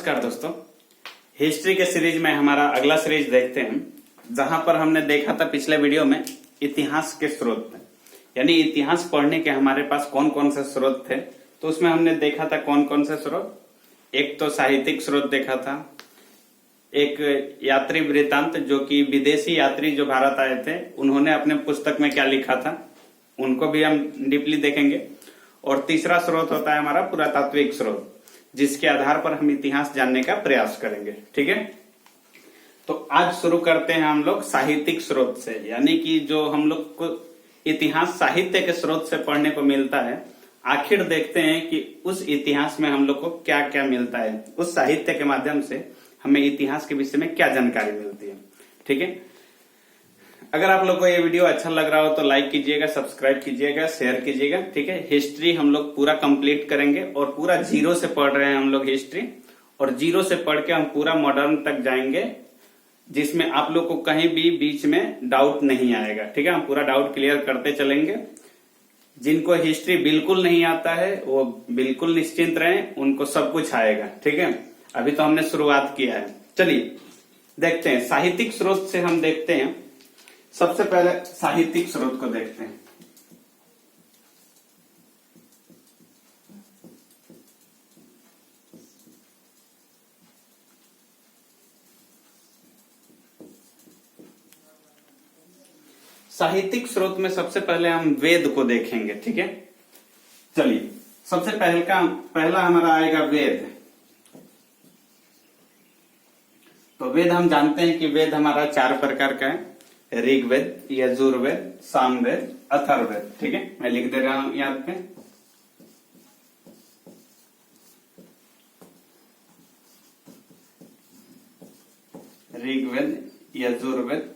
नमस्कार दोस्तों, हिस्ट्री के सीरीज में हमारा अगला सीरीज देखते हैं, जहां पर हमने देखा था पिछले वीडियो में इतिहास के स्रोत, यानी इतिहास पढ़ने के हमारे पास कौन कौन से स्रोत थे। तो उसमें हमने देखा था कौन कौन से स्रोत। एक तो साहित्यिक स्रोत देखा था, एक यात्री वृत्तांत, जो कि विदेशी यात्री जो भारत आए थे उन्होंने अपने पुस्तक में क्या लिखा था, उनको भी हम डीपली देखेंगे। और तीसरा स्रोत होता है हमारा पुरातात्विक स्रोत, जिसके आधार पर हम इतिहास जानने का प्रयास करेंगे। ठीक है, तो आज शुरू करते हैं हम लोग साहित्यिक स्रोत से, यानी कि जो हम लोग को इतिहास साहित्य के स्रोत से पढ़ने को मिलता है। आखिर देखते हैं कि उस इतिहास में हम लोग को क्या क्या मिलता है, उस साहित्य के माध्यम से हमें इतिहास के विषय में क्या जानकारी मिलती है। ठीक है, अगर आप लोग को ये वीडियो अच्छा लग रहा हो तो लाइक कीजिएगा, सब्सक्राइब कीजिएगा, शेयर कीजिएगा। ठीक है, हिस्ट्री हम लोग पूरा कंप्लीट करेंगे और पूरा जीरो से पढ़ रहे हैं हम लोग हिस्ट्री, और जीरो से पढ़ के हम पूरा मॉडर्न तक जाएंगे, जिसमें आप लोग को कहीं भी बीच में डाउट नहीं आएगा। ठीक है, हम पूरा डाउट क्लियर करते चलेंगे। जिनको हिस्ट्री बिल्कुल नहीं आता है वो बिल्कुल निश्चिंत रहें, उनको सब कुछ आएगा। ठीक है, अभी तो हमने शुरुआत किया है। चलिए देखते हैं, साहित्यिक स्रोत से हम देखते हैं। सबसे पहले साहित्यिक स्रोत को देखते हैं। साहित्यिक स्रोत में सबसे पहले हम वेद को देखेंगे। ठीक है, चलिए सबसे पहला हमारा आएगा वेद। तो वेद हम जानते हैं कि वेद हमारा 4 प्रकार का है, ऋग्वेद, यजुर्वेद, सामवेद, अथर्ववेद। ठीक है, मैं लिख दे रहा हूं यहाँ पे। ऋग्वेद, यजुर्वेद,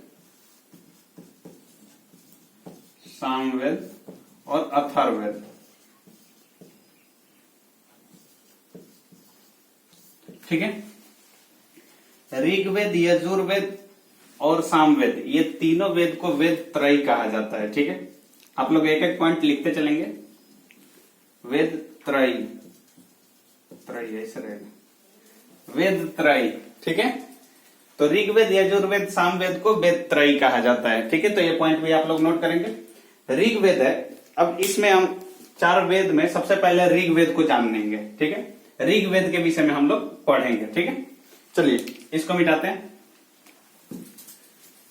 सामवेद और अथर्ववेद। ठीक है, ऋग्वेद, यजुर्वेद और सामवेद, ये तीनों वेद को वेद त्रयी कहा जाता है। ठीक है, आप लोग एक एक पॉइंट लिखते चलेंगे। वेद त्रयी, त्रयी ऐसे रहेगा, वेद त्रयी। ठीक है, तो ऋग्वेद, यजुर्वेद, सामवेद को वेद त्रयी कहा जाता है। ठीक है, तो ये पॉइंट भी आप लोग नोट करेंगे। ऋग्वेद है, अब इसमें हम 4 वेद में सबसे पहले ऋग्वेद को जान लेंगे। ठीक है, ऋग्वेद के विषय में हम लोग पढ़ेंगे। ठीक है, चलिए इसको मिटाते हैं।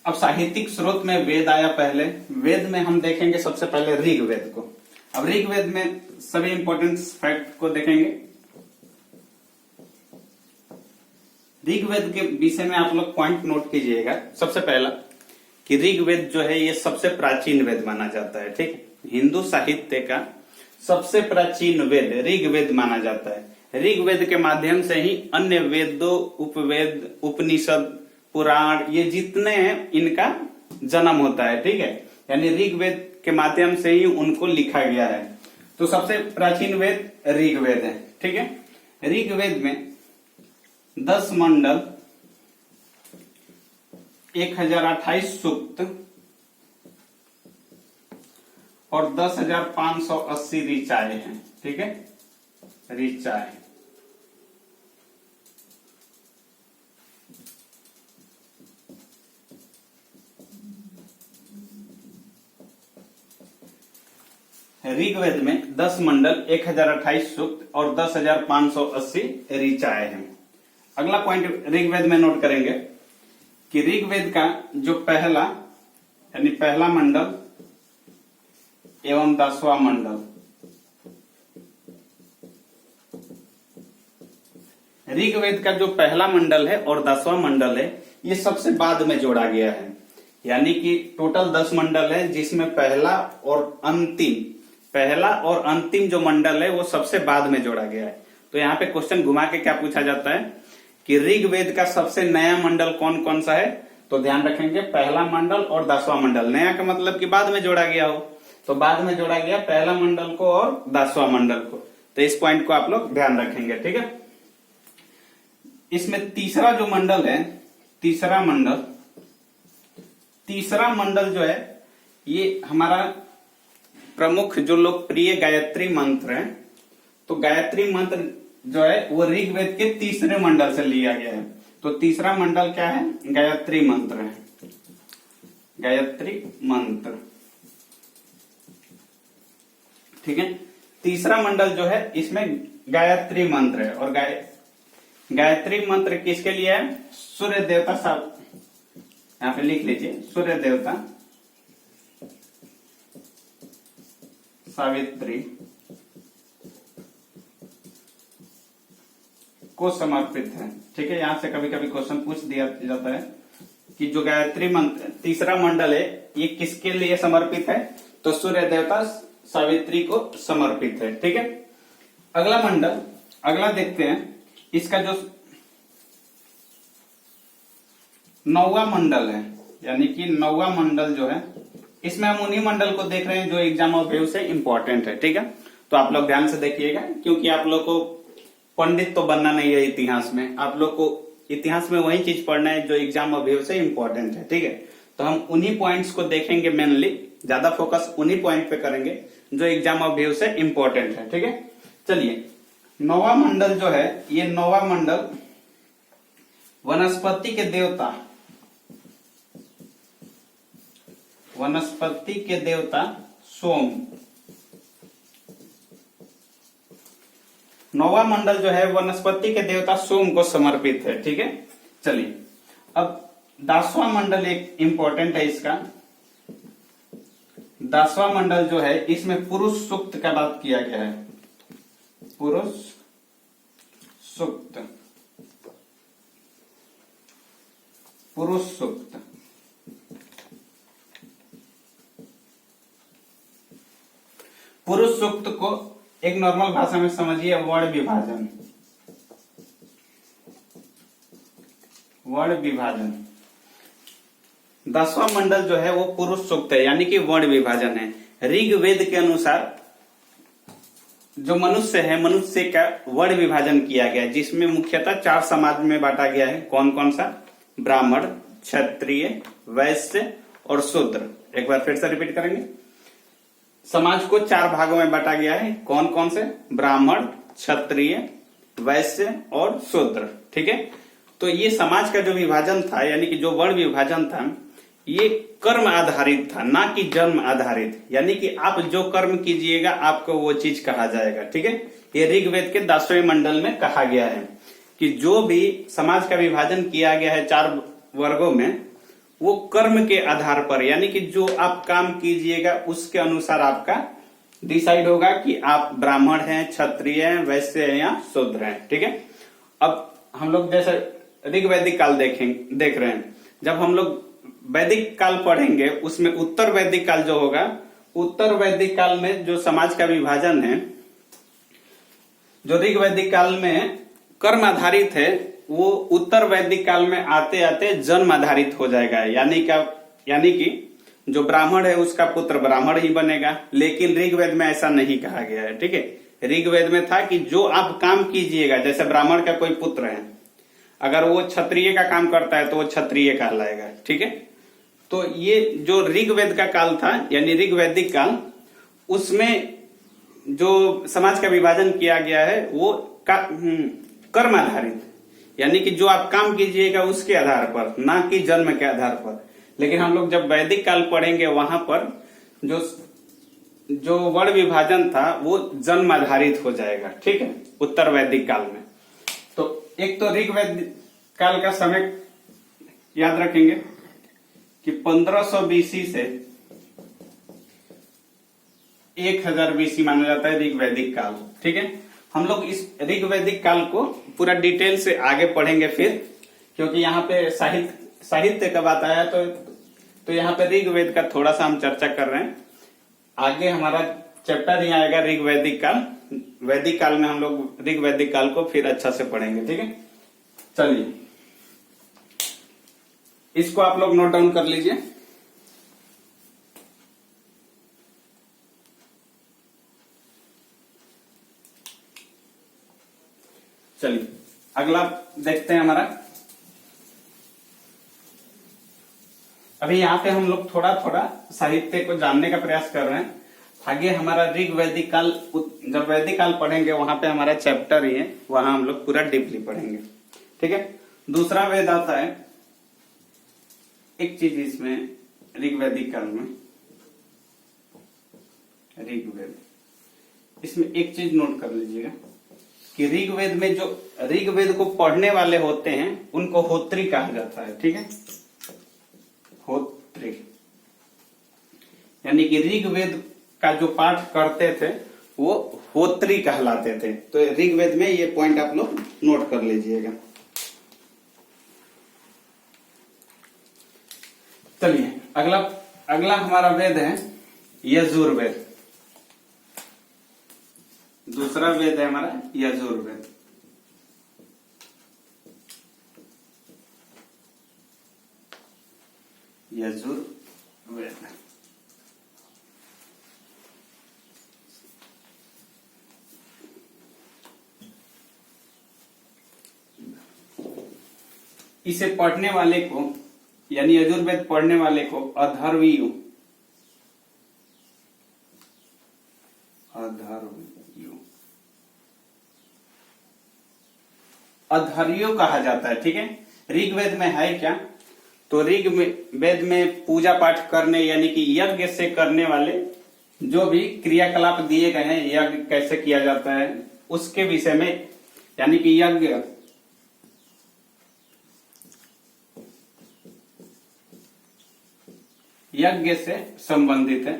अब साहित्यिक स्रोत में वेद आया पहले। वेद में हम देखेंगे सबसे पहले ऋग्वेद को। अब ऋग्वेद में सभी इंपॉर्टेंट फैक्ट को देखेंगे। ऋग्वेद के विषय में आप लोग पॉइंट नोट कीजिएगा। सबसे पहला कि ऋग्वेद जो है ये सबसे प्राचीन वेद माना जाता है। ठीक, हिंदू साहित्य का सबसे प्राचीन वेद ऋग्वेद माना जाता है। ऋग्वेद के माध्यम से ही अन्य वेदों, उपवेद, उपनिषद, पुराण, ये जितने हैं इनका जन्म होता है। ठीक है, यानी ऋग्वेद के माध्यम से ही उनको लिखा गया है। तो सबसे प्राचीन वेद ऋग्वेद है। ठीक है, ऋग्वेद में 10 मंडल, 1028 सूक्त और 10,580 ऋचाएं हैं। ठीक है, ऋचाएं। ऋग्वेद में 10 मंडल, 1028 सूक्त और 10,580 ऋचाएं हैं। अगला पॉइंट ऋग्वेद में नोट करेंगे कि ऋग्वेद का जो पहला यानी पहला मंडल एवं 10वां मंडल, ऋग्वेद का जो पहला मंडल है और 10वां मंडल है, ये सबसे बाद में जोड़ा गया है। यानी कि टोटल 10 मंडल है, जिसमें पहला और अंतिम जो मंडल है वो सबसे बाद में जोड़ा गया है। तो यहाँ पे क्वेश्चन घुमा के क्या पूछा जाता है कि ऋग्वेद का सबसे नया मंडल कौन कौन सा है। तो ध्यान रखेंगे, पहला मंडल और 10वां मंडल। नया का मतलब कि बाद में जोड़ा गया हो, तो बाद में जोड़ा गया पहला मंडल को और 10वां मंडल को। तो इस पॉइंट को आप लोग ध्यान रखेंगे। ठीक है, इसमें तीसरा जो मंडल है, तीसरा मंडल जो है ये हमारा प्रमुख जो लोकप्रिय गायत्री मंत्र है। तो गायत्री मंत्र जो है वो ऋग्वेद के तीसरे मंडल से लिया गया है। तो तीसरा मंडल क्या है? गायत्री मंत्र है, गायत्री मंत्र। ठीक है, तीसरा मंडल जो है इसमें गायत्री मंत्र है। और गायत्री मंत्र किसके लिए है? सूर्य देवता साहब, यहां पे लिख लीजिए, सूर्य देवता सावित्री को समर्पित है। ठीक है, यहां से कभी कभी क्वेश्चन पूछ दिया जाता है कि जो गायत्री मंत्र तीसरा मंडल है ये किसके लिए समर्पित है? तो सूर्य देवता सावित्री को समर्पित है। ठीक है, अगला मंडल, अगला देखते हैं। इसका जो 9वां मंडल है, यानी कि 9वां मंडल जो है, इसमें हम उन्हीं मंडल को देख रहे हैं जो एग्जाम ऑफ व्यू से इंपॉर्टेंट है। ठीक है, तो आप लोग ध्यान से देखिएगा, क्योंकि आप लोग को पंडित तो बनना नहीं है इतिहास में, आप लोग को इतिहास में वही चीज पढ़ना है जो एग्जाम ऑफ व्यू से इंपॉर्टेंट है। ठीक है, तो हम उन्हीं पॉइंट्स को देखेंगे, मेनली ज्यादा फोकस उन्हीं पॉइंट पे करेंगे जो एग्जाम ऑफ व्यू से इंपॉर्टेंट है। ठीक है, चलिए 9वां मंडल जो है, ये 9वां मंडल वनस्पति के देवता, वनस्पति के देवता सोम, 9वां मंडल जो है वनस्पति के देवता सोम को समर्पित है। ठीक है, चलिए अब 10वां मंडल एक इंपॉर्टेंट है इसका। 10वां मंडल जो है इसमें पुरुष सूक्त का बात किया गया है, पुरुष सूक्त, पुरुष सूक्त। पुरुष सूक्त को एक नॉर्मल भाषा में समझिए, वर्ण विभाजन, वर्ण विभाजन। 10वां मंडल जो है वो पुरुष सूक्त है, यानी कि वर्ण विभाजन है। ऋग्वेद के अनुसार जो मनुष्य है, मनुष्य का वर्ण विभाजन किया गया है, जिसमें मुख्यतः 4 समाज में बांटा गया है। कौन कौन सा? ब्राह्मण, क्षत्रिय, वैश्य और शूद्र। एक बार फिर से रिपीट करेंगे, समाज को 4 भागों में बांटा गया है। कौन कौन से? ब्राह्मण, क्षत्रिय, वैश्य और शूद्र। ठीक है, तो ये समाज का जो विभाजन था, यानी कि जो वर्ण विभाजन था, ये कर्म आधारित था, ना कि जन्म आधारित। यानी कि आप जो कर्म कीजिएगा आपको वो चीज कहा जाएगा। ठीक है, ये ऋग्वेद के 10वें मंडल में कहा गया है कि जो भी समाज का विभाजन किया गया है 4 वर्गों में, वो कर्म के आधार पर, यानी कि जो आप काम कीजिएगा उसके अनुसार आपका डिसाइड होगा कि आप ब्राह्मण हैं, क्षत्रिय हैं, वैश्य हैं या शूद्र हैं। ठीक है, अब हम लोग जैसे ऋग्वैदिक काल देख रहे हैं, जब हम लोग वैदिक काल पढ़ेंगे उसमें उत्तर वैदिक काल जो होगा, उत्तर वैदिक काल में जो समाज का विभाजन है, जो ऋग्वैदिक काल में कर्म आधारित है, वो उत्तर वैदिक काल में आते आते जन्म आधारित हो जाएगा। यानी कि जो ब्राह्मण है उसका पुत्र ब्राह्मण ही बनेगा। लेकिन ऋग्वेद में ऐसा नहीं कहा गया है। ठीक है, ऋग्वेद में था कि जो आप काम कीजिएगा, जैसे ब्राह्मण का कोई पुत्र है, अगर वो क्षत्रिय का काम करता है तो वो क्षत्रिय कहलाएगा। ठीक है, तो ये जो ऋग्वेद का काल था, यानी ऋग्वैदिक काल, उसमें जो समाज का विभाजन किया गया है वो कर्म आधारित, यानी कि जो आप काम कीजिएगा उसके आधार पर, ना कि जन्म के आधार पर। लेकिन हम लोग जब वैदिक काल पढ़ेंगे वहां पर जो वर्ण विभाजन था वो जन्म आधारित हो जाएगा। ठीक है, उत्तर वैदिक काल में। तो एक तो ऋग्वेद काल का समय याद रखेंगे कि 1500 बीसी से 1000 बीसी माना जाता है ऋग्वैदिक काल। ठीक है, हम लोग इस ऋग्वैदिक काल को पूरा डिटेल से आगे पढ़ेंगे फिर, क्योंकि यहाँ पे साहित्य का बात आया तो यहाँ पे ऋग्वेद का थोड़ा सा हम चर्चा कर रहे हैं। आगे हमारा चैप्टर ही आएगा ऋग्वैदिक काल। वैदिक काल में हम लोग ऋग्वैदिक काल को फिर अच्छा से पढ़ेंगे। ठीक है, चलिए इसको आप लोग नोट डाउन कर लीजिए। चलिए अगला देखते हैं हमारा। अभी यहाँ पे हम लोग थोड़ा थोड़ा साहित्य को जानने का प्रयास कर रहे हैं। आगे हमारा ऋग वैदिक काल, जब वैदिक काल पढ़ेंगे वहां पे हमारा चैप्टर ही है, वहां हम लोग पूरा डीपली पढ़ेंगे। ठीक है, दूसरा वेद आता है, एक चीज इसमें ऋग वैदिक काल में, ऋग्वेद, इसमें एक चीज नोट कर लीजिएगा कि ऋग्वेद में जो ऋग्वेद को पढ़ने वाले होते हैं उनको होत्री कहा जाता है। ठीक है, होत्री यानी कि ऋग्वेद का जो पाठ करते थे वो होत्री कहलाते थे। तो ऋग्वेद में ये पॉइंट आप लोग नोट कर लीजिएगा। चलिए अगला हमारा वेद है यजुर्वेद। दूसरा वेद है हमारा यजुर्वेद। यजुर्वेद इसे पढ़ने वाले को, यानी यजुर्वेद पढ़ने वाले को अधर्वियु अधर्वियो कहा जाता है। ठीक है, ऋग्वेद में है क्या, तो ऋग्वेद में पूजा पाठ करने यानी कि यज्ञ से करने वाले जो भी क्रियाकलाप दिए गए हैं, यज्ञ कैसे किया जाता है उसके विषय में, यानी कि यज्ञ से संबंधित है।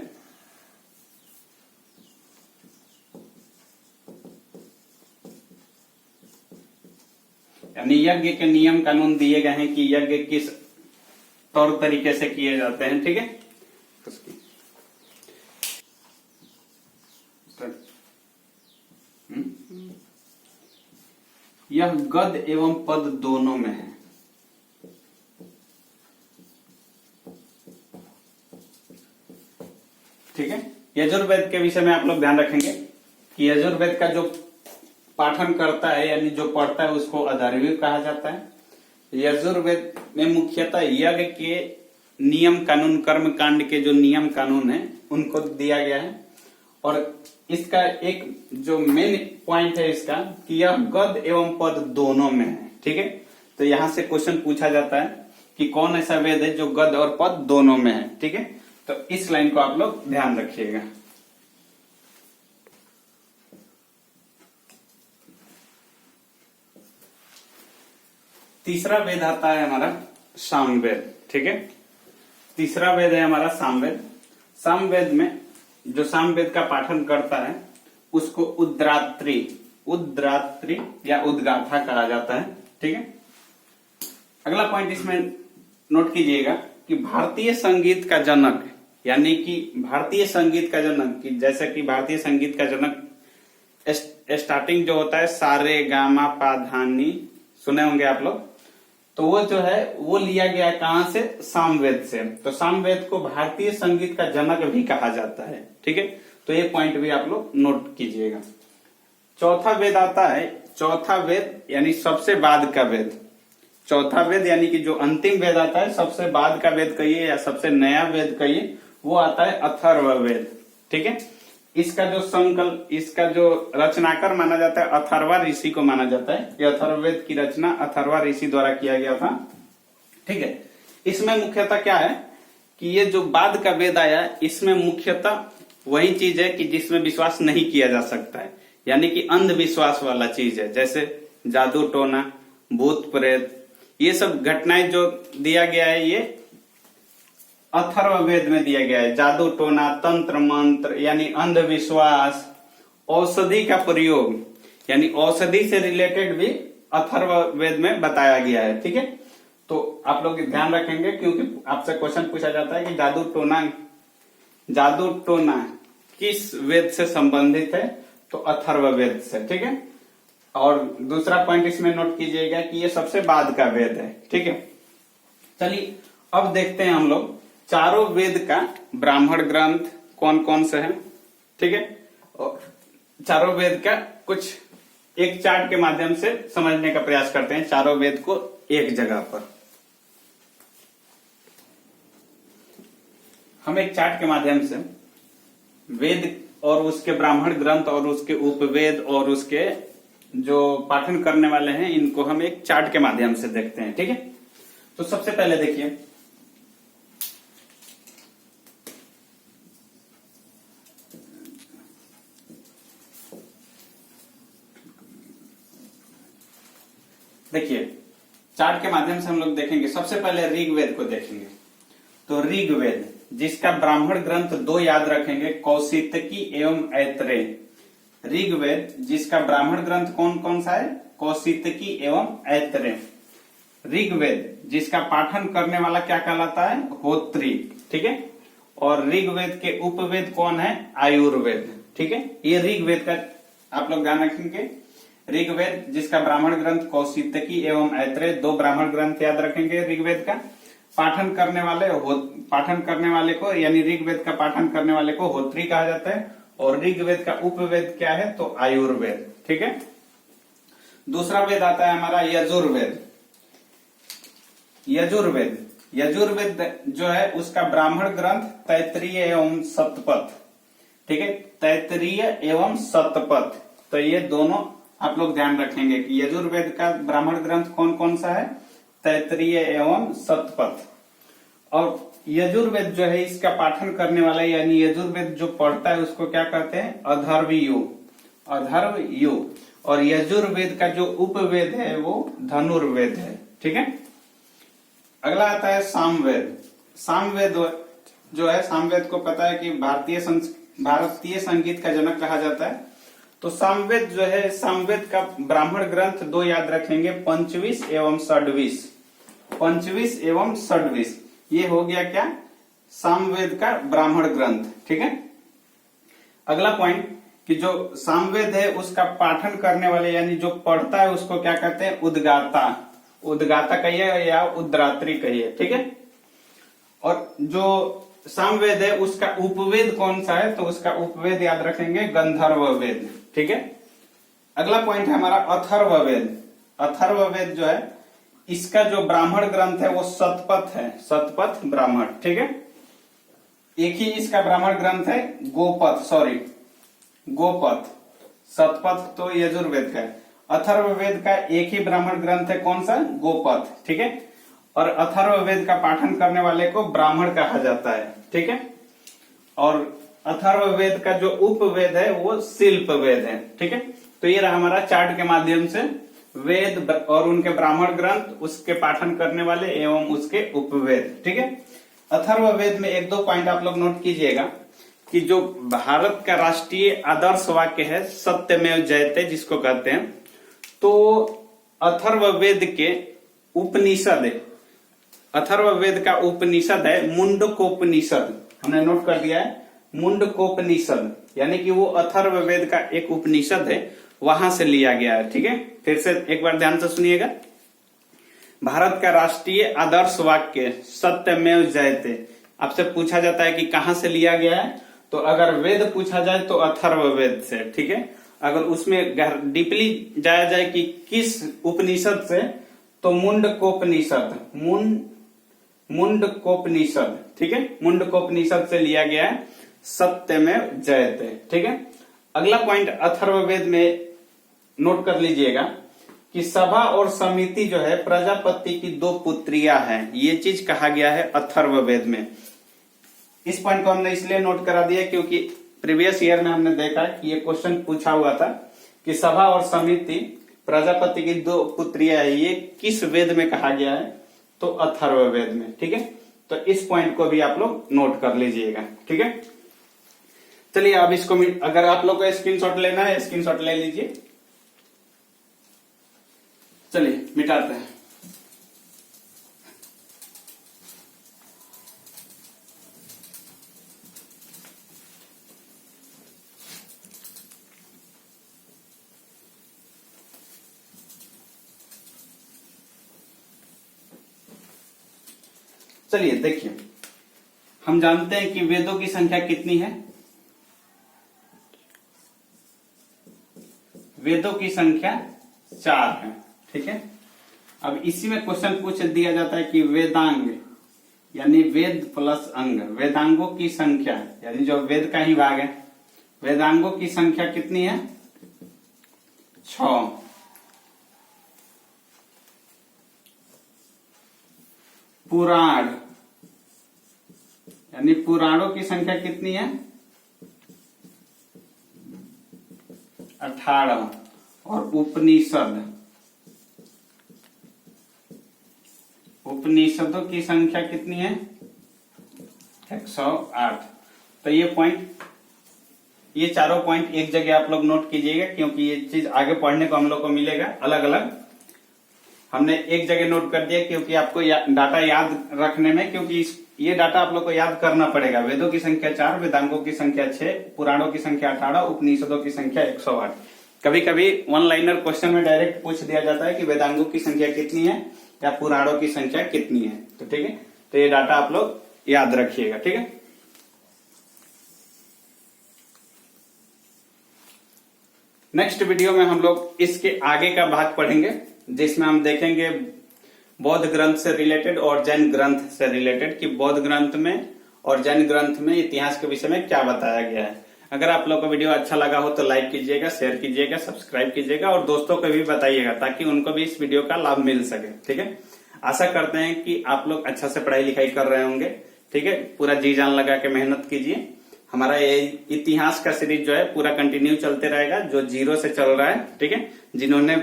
यानी यज्ञ के नियम कानून दिए गए हैं कि यज्ञ किस तौर तरीके से किए जाते हैं। ठीक है, यह गद एवं पद दोनों में है। ठीक है, यजुर्वेद के विषय में आप लोग ध्यान रखेंगे कि यजुर्वेद का जो पाठन करता है यानी जो पढ़ता है उसको अधर्वी कहा जाता है। यजुर्वेद में मुख्यतः यज्ञ के नियम कानून, कर्म कांड के जो नियम कानून है उनको दिया गया है। और इसका एक जो मेन पॉइंट है इसका कि यह गद एवं पद दोनों में है। ठीक है, तो यहां से क्वेश्चन पूछा जाता है कि कौन ऐसा वेद है जो गद और पद दोनों में है। ठीक है, तो इस लाइन को आप लोग ध्यान रखिएगा। तीसरा वेद आता है हमारा सामवेद। ठीक है, तीसरा वेद है हमारा सामवेद। सामवेद में जो सामवेद का पाठन करता है उसको उद्रात्री या उद्गाथा कहा जाता है। ठीक है, अगला पॉइंट इसमें नोट कीजिएगा कि भारतीय संगीत का जनक, यानी कि भारतीय संगीत का जनक, कि जैसे कि भारतीय संगीत का जनक स्टार्टिंग जो होता है सारे गामा पा धा नी, सुने होंगे आप लोग, तो वो जो है वो लिया गया कहां से, सामवेद से। तो सामवेद को भारतीय संगीत का जनक भी कहा जाता है। ठीक है, तो ये पॉइंट भी आप लोग नोट कीजिएगा। चौथा वेद आता है, चौथा वेद यानी सबसे बाद का वेद। चौथा वेद यानी कि जो अंतिम वेद आता है, सबसे बाद का वेद कहिए या सबसे नया वेद कहिए, वो आता है अथर्ववेद। ठीक है, इसका जो संकल्प, इसका जो रचनाकार माना जाता है अथर्वा ऋषि को माना जाता है। यह अथर्ववेद की रचना अथर्वा ऋषि द्वारा किया गया था। ठीक है, इसमें मुख्यतः क्या है कि ये जो बाद का वेद आया है इसमें मुख्यतः वही चीज है कि जिसमें विश्वास नहीं किया जा सकता है, यानी कि अंधविश्वास वाला चीज है, जैसे जादू टोना, भूत प्रेत, ये सब घटनाएं जो दिया गया है ये अथर्ववेद में दिया गया है। जादू टोना, तंत्र मंत्र यानी अंधविश्वास, औषधि का प्रयोग यानी औषधि से रिलेटेड भी अथर्ववेद में बताया गया है। ठीक है, तो आप लोग ध्यान रखेंगे क्योंकि आपसे क्वेश्चन पूछा जाता है कि जादू टोना किस वेद से संबंधित है, तो अथर्ववेद से। ठीक है, और दूसरा पॉइंट इसमें नोट कीजिएगा कि ये सबसे बाद का वेद है। ठीक है, चलिए अब देखते हैं हम लोग चारों वेद का ब्राह्मण ग्रंथ कौन कौन से हैं। ठीक है, और चारों वेद का कुछ एक चार्ट के माध्यम से समझने का प्रयास करते हैं, चारों वेद को एक जगह पर। हम एक चार्ट के माध्यम से वेद और उसके ब्राह्मण ग्रंथ और उसके उपवेद और उसके जो पाठन करने वाले हैं, इनको हम एक चार्ट के माध्यम से देखते हैं। ठीक है, तो सबसे पहले देखिए, चार्ट के माध्यम से हम लोग देखेंगे। सबसे पहले ऋग्वेद को देखेंगे। तो ऋग्वेद जिसका ब्राह्मण ग्रंथ दो याद रखेंगे, कौशितकी एवं ऐत्रेय। ऋग्वेद जिसका ब्राह्मण ग्रंथ कौन कौन सा है? कौशितकी एवं ऐत्रेय। ऋग्वेद जिसका पाठन करने वाला क्या कहलाता है? होत्री। ठीक है, और ऋग्वेद के उपवेद कौन है? आयुर्वेद। ठीक है, ये ऋग्वेद का आप लोग ध्यान रखेंगे। ऋग्वेद जिसका ब्राह्मण ग्रंथ कौशितकी एवं ऐत्रेय, दो ब्राह्मण ग्रंथ याद रखेंगे ऋग्वेद का। पाठन करने वाले को यानी ऋग्वेद का पाठन करने वाले को होत्री कहा जाता है, और ऋग्वेद का उपवेद क्या है? तो आयुर्वेद। ठीक है, दूसरा वेद आता है हमारा यजुर्वेद। यजुर्वेद जो है उसका ब्राह्मण ग्रंथ तैत्तिरीय एवं शतपथ। ठीक है, तैत्तिरीय एवं शतपथ। तो ये दोनों आप लोग ध्यान रखेंगे कि यजुर्वेद का ब्राह्मण ग्रंथ कौन कौन सा है? तैत्तिरीय एवं शतपथ। और यजुर्वेद जो है इसका पाठन करने वाला यानी यजुर्वेद जो पढ़ता है उसको क्या कहते हैं? अथर्वयु। और यजुर्वेद का जो उपवेद है वो धनुर्वेद है। ठीक है, अगला आता है सामवेद। सामवेद जो है, सामवेद को पता है कि भारतीय संगीत का जनक कहा जाता है। तो सामवेद जो है, सामवेद का ब्राह्मण ग्रंथ दो याद रखेंगे, पंचविश एवं षड्विश। पंचविश एवं षड्विश, ये हो गया क्या? सामवेद का ब्राह्मण ग्रंथ। ठीक है, अगला पॉइंट कि जो सामवेद है उसका पाठन करने वाले यानी जो पढ़ता है उसको क्या कहते हैं? उद्गाता। उद्गाता कहिए या उद्रात्री कहिए। ठीक है, और जो सामवेद है उसका उपवेद कौन सा है? तो उसका उपवेद याद रखेंगे गंधर्ववेद। ठीक है, अगला पॉइंट है हमारा अथर्ववेद। अथर्ववेद जो है इसका जो ब्राह्मण ग्रंथ है वो शतपथ है, शतपथ ब्राह्मण। ठीक है, एक ही इसका ब्राह्मण ग्रंथ है गोपथ। शतपथ तो यजुर्वेद का है। अथर्ववेद का एक ही ब्राह्मण ग्रंथ है, कौन सा? गोपथ। ठीक है, और अथर्ववेद का पाठन करने वाले को ब्राह्मण कहा जाता है। ठीक है, और अथर्ववेद का जो उपवेद है वो शिल्पवेद है। ठीक है, तो ये रहा हमारा चार्ट के माध्यम से वेद और उनके ब्राह्मण ग्रंथ, उसके पाठन करने वाले एवं उसके उपवेद। ठीक है, अथर्ववेद में एक दो पॉइंट आप लोग नोट कीजिएगा कि जो भारत का राष्ट्रीय आदर्श वाक्य है सत्यमेव जयते जिसको कहते हैं, तो अथर्ववेद के उपनिषद, अथर्ववेद का उपनिषद है मुंडकोपनिषद। हमने नोट कर दिया है मुंडकोपनिषद, यानी कि वो अथर्ववेद का एक उपनिषद है, वहां से लिया गया है। ठीक है, फिर से एक बार ध्यान से सुनिएगा। भारत का राष्ट्रीय आदर्श वाक्य सत्यमेव जयते, आपसे पूछा जाता है कि कहां से लिया गया है, तो अगर वेद पूछा जाए तो अथर्ववेद से। ठीक है, अगर उसमें डीपली जाया जाए कि किस उपनिषद से, तो मुंडकोपनिषद। मुंडकोपनिषद। ठीक है, मुंडकोपनिषद से लिया गया है सत्यमेव जयते। ठीक है, अगला पॉइंट अथर्ववेद में नोट कर लीजिएगा कि सभा और समिति जो है प्रजापति की दो पुत्रियां हैं, ये चीज कहा गया है अथर्ववेद में। इस पॉइंट को हमने इसलिए नोट करा दिया क्योंकि प्रीवियस ईयर में हमने देखा कि ये क्वेश्चन पूछा हुआ था कि सभा और समिति प्रजापति की दो पुत्रियां है, ये किस वेद में कहा गया है? तो अथर्ववेद में। ठीक है, तो इस पॉइंट को भी आप लोग नोट कर लीजिएगा। ठीक है, चलिए अब इसको अगर आप लोग को स्क्रीनशॉट लेना है स्क्रीनशॉट ले लीजिए। चलिए मिटाते हैं। चलिए देखिए, हम जानते हैं कि वेदों की संख्या कितनी है? वेदों की संख्या 4 है। ठीक है, अब इसी में क्वेश्चन पूछ दिया जाता है कि वेदांग यानी वेद प्लस अंग, वेदांगों की संख्या यानी जो वेद का ही भाग है वेदांगों की संख्या कितनी है? 6। पुराण यानी पुराणों की संख्या कितनी है? 18। और उपनिषदों की संख्या कितनी है? 108। तो ये चारों पॉइंट एक जगह आप लोग नोट कीजिएगा, क्योंकि ये चीज आगे पढ़ने को हम लोग को मिलेगा अलग अलग। हमने एक जगह नोट कर दिया क्योंकि आपको डाटा याद रखने में, क्योंकि ये डाटा आप लोग को याद करना पड़ेगा। वेदों की संख्या 4, वेदांगों की संख्या 6, पुराणों की संख्या 18, उपनिषदों की संख्या 108। कभी कभी वन लाइनर क्वेश्चन में डायरेक्ट पूछ दिया जाता है कि वेदांगों की संख्या कितनी है या पुराणों की संख्या कितनी है। तो ठीक है, तो ये डाटा आप लोग याद रखिएगा। ठीक है, नेक्स्ट वीडियो में हम लोग इसके आगे का भाग पढ़ेंगे, जिसमें हम देखेंगे बौद्ध ग्रंथ से रिलेटेड और जैन ग्रंथ से रिलेटेड कि बौद्ध ग्रंथ में और जैन ग्रंथ में इतिहास के विषय में क्या बताया गया है। अगर आप लोग को वीडियो अच्छा लगा हो तो लाइक कीजिएगा, शेयर कीजिएगा, सब्सक्राइब कीजिएगा और दोस्तों को भी बताइएगा, ताकि उनको भी इस वीडियो का लाभ मिल सके। ठीक है, आशा करते हैं कि आप लोग अच्छा से पढ़ाई लिखाई कर रहे होंगे। ठीक है, पूरा जी जान लगा के मेहनत कीजिए। हमारा ये इतिहास का सीरीज जो है पूरा कंटिन्यू चलते रहेगा, जो 0 से चल रहा है। ठीक है, जिन्होंने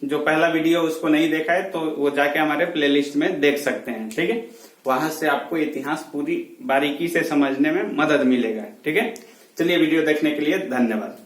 जो पहला वीडियो उसको नहीं देखा है तो वो जाके हमारे प्लेलिस्ट में देख सकते हैं। ठीक है, वहां से आपको इतिहास पूरी बारीकी से समझने में मदद मिलेगा। ठीक है, चलिए वीडियो देखने के लिए धन्यवाद।